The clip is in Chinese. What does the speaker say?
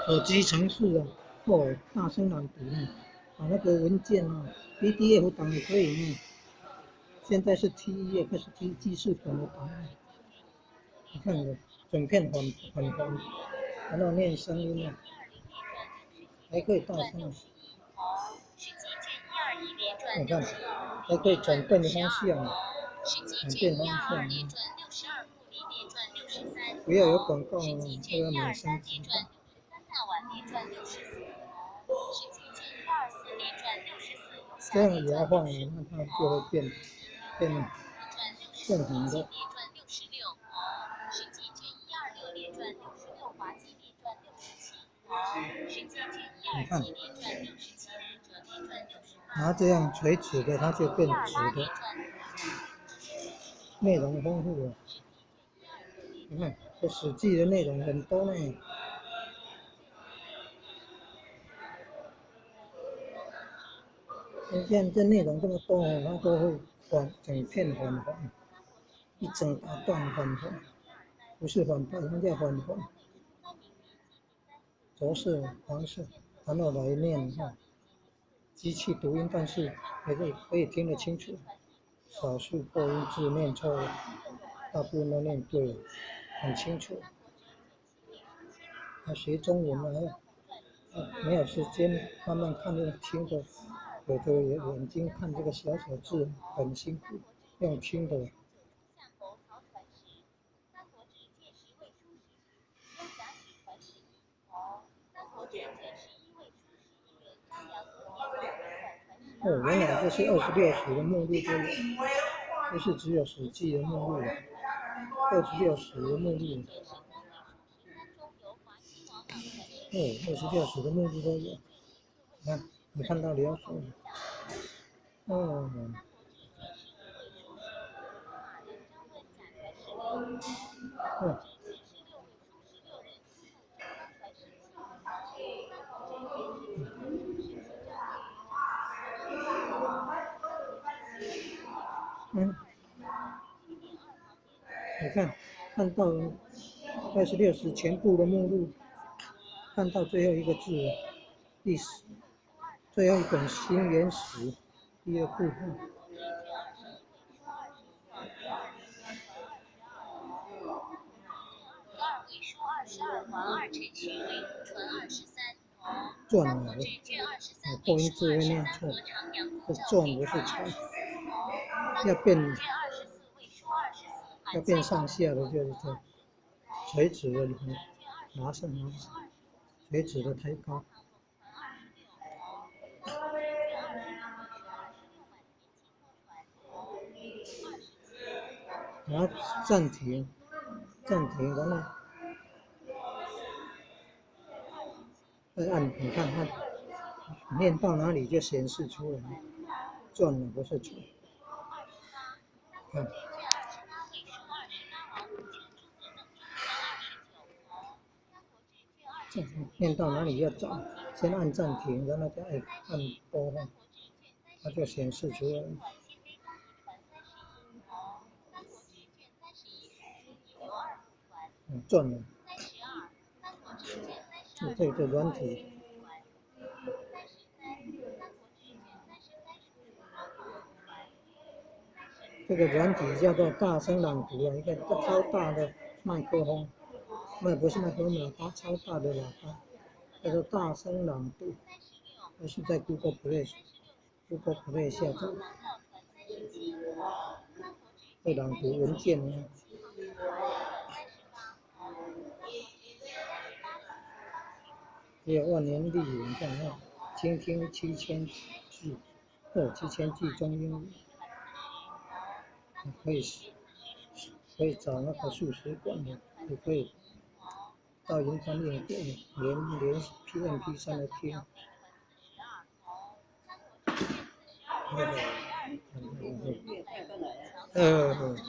手机程式啊，哦，大声朗读呢，把那个文件啊 ，PDF 档也可以呢。现在是 T1开始记事本的档案，你看的整片很黄，然后念声音啊，还可以大声。你看，还可以转变方向，转变方向。不要有广告哦，这个美声听到。这样摇晃，那它就会变红的。你看，然后这样垂直的，它就变直的。内容丰富了，你看这《史记》的内容很多呢。你看这内容这么多，它都会整片反红，一整大段反红，不是反派，它叫反红。着色黄色，然后来念哈，机器读音，但是还是可以听得清楚，少数破音字念错了，大部分都念对了，很清楚。学中文啊，没有时间慢慢看就听的，有的眼睛看这个小小字很辛苦，用听的。哦，原来这是26史的目录都有，不是只有《史记》的目录，26史的目录。哦，26史的目录都有。你看到辽索？哦。哦。你看到26史全部的目录，看到最后一个字，历史，最后一本新元史第2部分。转了，破音字会念错，是转不是转，要变上下的就是这垂直的拿上，垂直的抬高。然后暂停，然后再按，你看念到哪里就显示出来，转了不是转。看，念到哪里要找，先按暂停，然后再按播放，它就显示出来。转了。这个软体。这个软体叫做大声朗读啊，一个超大的麦克风，不是麦克风，喇叭，超大的喇叭，叫做大声朗读，这是在 Google Play 下载，会朗读文件呢。也有万年历，你看倾听7000句，7000句中英语，可以找那个数学馆的，也可以到云端连 MP3 来听。